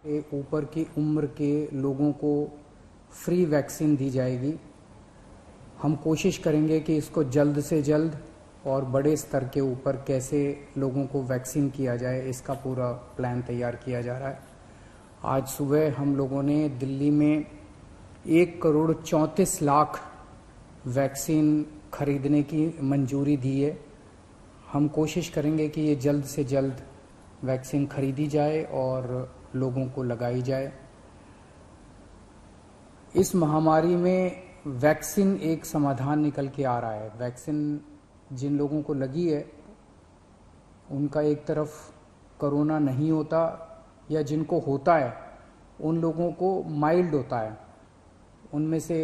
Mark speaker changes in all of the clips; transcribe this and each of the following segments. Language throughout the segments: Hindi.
Speaker 1: के ऊपर की उम्र के लोगों को फ्री वैक्सीन दी जाएगी। हम कोशिश करेंगे कि इसको जल्द से जल्द और बड़े स्तर के ऊपर कैसे लोगों को वैक्सीन किया जाए, इसका पूरा प्लान तैयार किया जा रहा है। आज सुबह हम लोगों ने दिल्ली में 1,34,00,000 वैक्सीन खरीदने की मंजूरी दी है। हम कोशिश करेंगे कि ये जल्द से जल्द वैक्सीन खरीदी जाए और लोगों को लगाई जाए। इस महामारी में वैक्सीन एक समाधान निकल के आ रहा है। वैक्सीन जिन लोगों को लगी है उनका एक तरफ कोरोना नहीं होता, या जिनको होता है उन लोगों को माइल्ड होता है। उनमें से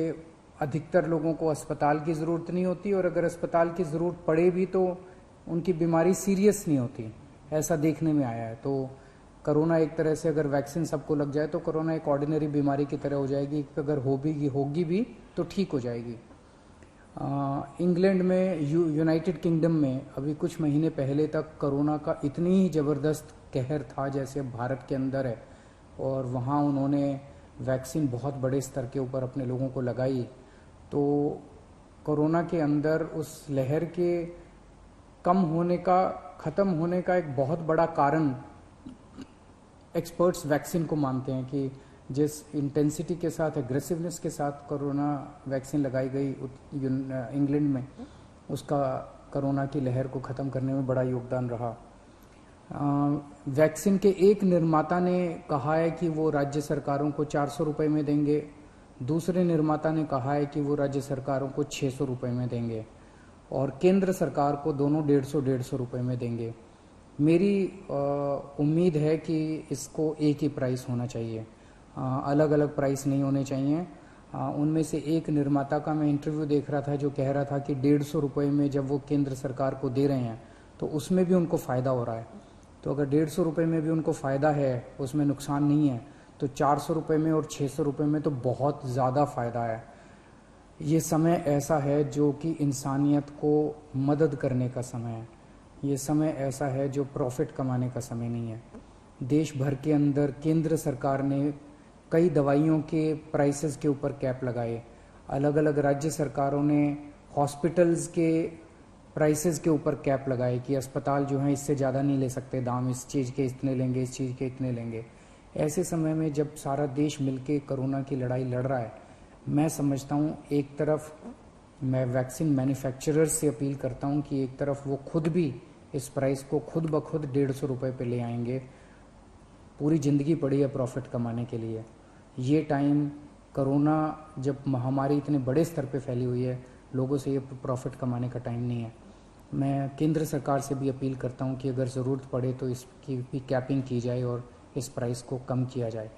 Speaker 1: अधिकतर लोगों को अस्पताल की ज़रूरत नहीं होती, और अगर अस्पताल की ज़रूरत पड़े भी तो उनकी बीमारी सीरियस नहीं होती, ऐसा देखने में आया है। तो कोरोना एक तरह से अगर वैक्सीन सबको लग जाए तो कोरोना एक ऑर्डिनरी बीमारी की तरह हो जाएगी, अगर होगी भी तो ठीक हो जाएगी। इंग्लैंड में, यूनाइटेड किंगडम में अभी कुछ महीने पहले तक कोरोना का इतनी ही ज़बरदस्त कहर था जैसे भारत के अंदर है, और वहाँ उन्होंने वैक्सीन बहुत बड़े स्तर के ऊपर अपने लोगों को लगाई। तो कोरोना के अंदर उस लहर के कम होने का, ख़त्म होने का एक बहुत बड़ा कारण एक्सपर्ट्स वैक्सीन को मानते हैं कि जिस इंटेंसिटी के साथ, एग्रेसिवनेस के साथ कोरोना वैक्सीन लगाई गई इंग्लैंड में, उसका कोरोना की लहर को ख़त्म करने में बड़ा योगदान रहा। वैक्सीन के एक निर्माता ने कहा है कि वो राज्य सरकारों को 400 रुपये में देंगे, दूसरे निर्माता ने कहा है कि वो राज्य सरकारों को 600 रुपये में देंगे, और केंद्र सरकार को दोनों 150 रुपये में देंगे। मेरी उम्मीद है कि इसको एक ही प्राइस होना चाहिए, अलग अलग प्राइस नहीं होने चाहिए। उनमें से एक निर्माता का मैं इंटरव्यू देख रहा था जो कह रहा था कि 150 रुपये में जब वो केंद्र सरकार को दे रहे हैं तो उसमें भी उनको फ़ायदा हो रहा है। तो अगर 150 रुपये में भी उनको फ़ायदा है, उसमें नुकसान नहीं है, तो 400 रुपये में और 600 रुपये में तो बहुत ज़्यादा फ़ायदा है। ये समय ऐसा है जो कि इंसानियत को मदद करने का समय है। ये समय ऐसा है जो प्रॉफिट कमाने का समय नहीं है। देश भर के अंदर केंद्र सरकार ने कई दवाइयों के प्राइसेस के ऊपर कैप लगाए। अलग अलग राज्य सरकारों ने हॉस्पिटल्स के प्राइसेस के ऊपर कैप लगाए कि अस्पताल जो हैं इससे ज़्यादा नहीं ले सकते दाम, इस चीज़ के इतने लेंगे, इस चीज़ के इतने लेंगे। ऐसे समय में जब सारा देश मिलके कोरोना की लड़ाई लड़ रहा है, मैं समझता हूँ एक तरफ मैं वैक्सीन मैन्युफैक्चरर्स से अपील करता हूँ कि एक तरफ वो खुद भी इस प्राइस को खुद ब खुद 150 रुपये पे ले आएंगे। पूरी ज़िंदगी पड़ी है प्रॉफिट कमाने के लिए। ये टाइम, कोरोना जब महामारी इतने बड़े स्तर पे फैली हुई है, लोगों से ये प्रॉफिट कमाने का टाइम नहीं है। मैं केंद्र सरकार से भी अपील करता हूँ कि अगर ज़रूरत पड़े तो इसकी भी कैपिंग की जाए और इस प्राइस को कम किया जाए।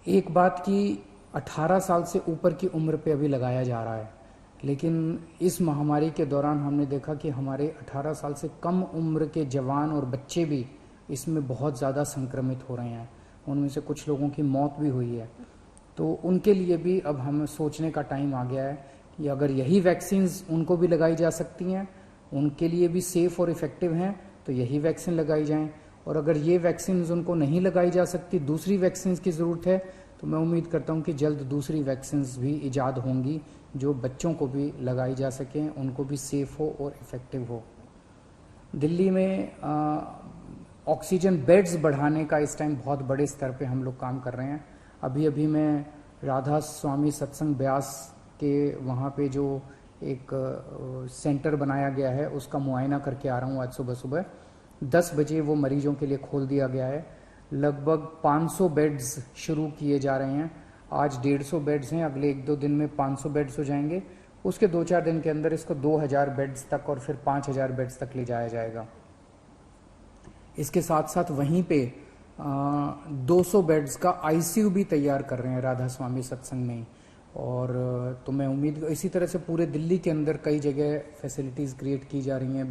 Speaker 1: एक बात की 18 साल से ऊपर की उम्र पे अभी लगाया जा रहा है, लेकिन इस महामारी के दौरान हमने देखा कि हमारे 18 साल से कम उम्र के जवान और बच्चे भी इसमें बहुत ज़्यादा संक्रमित हो रहे हैं। उनमें से कुछ लोगों की मौत भी हुई है। तो उनके लिए भी अब हमें सोचने का टाइम आ गया है कि अगर यही वैक्सीन्स उनको भी लगाई जा सकती हैं, उनके लिए भी सेफ़ और इफ़ेक्टिव हैं, तो यही वैक्सीन लगाई जाएं। और अगर ये वैक्सीन्स उनको नहीं लगाई जा सकती, दूसरी वैक्सीन्स की ज़रूरत है, तो मैं उम्मीद करता हूँ कि जल्द दूसरी वैक्सीन्स भी ईजाद होंगी जो बच्चों को भी लगाई जा सकें, उनको भी सेफ़ हो और इफ़ेक्टिव हो। दिल्ली में ऑक्सीजन बेड्स बढ़ाने का इस टाइम बहुत बड़े स्तर पे हम लोग काम कर रहे हैं। अभी अभी मैं राधा स्वामी सत्संग ब्यास के वहाँ पे जो एक सेंटर बनाया गया है उसका मुआयना करके आ रहा हूँ। आज सुबह सुबह 10 बजे वो मरीजों के लिए खोल दिया गया है। लगभग 500 बेड्स शुरू किए जा रहे हैं। आज 150 बेड्स हैं, अगले 1-2 दिन में 500 बेड्स हो जाएंगे। उसके 2-4 दिन के अंदर इसको 2000 बेड्स तक और फिर 5000 बेड्स तक ले जाया जाएगा। इसके साथ साथ वहीं पे 200 बेड्स का आईसीयू भी तैयार कर रहे हैं राधा स्वामी सत्संग में। और तो मैं उम्मीद, इसी तरह से पूरे दिल्ली के अंदर कई जगह फैसिलिटीज़ क्रिएट की जा रही हैं।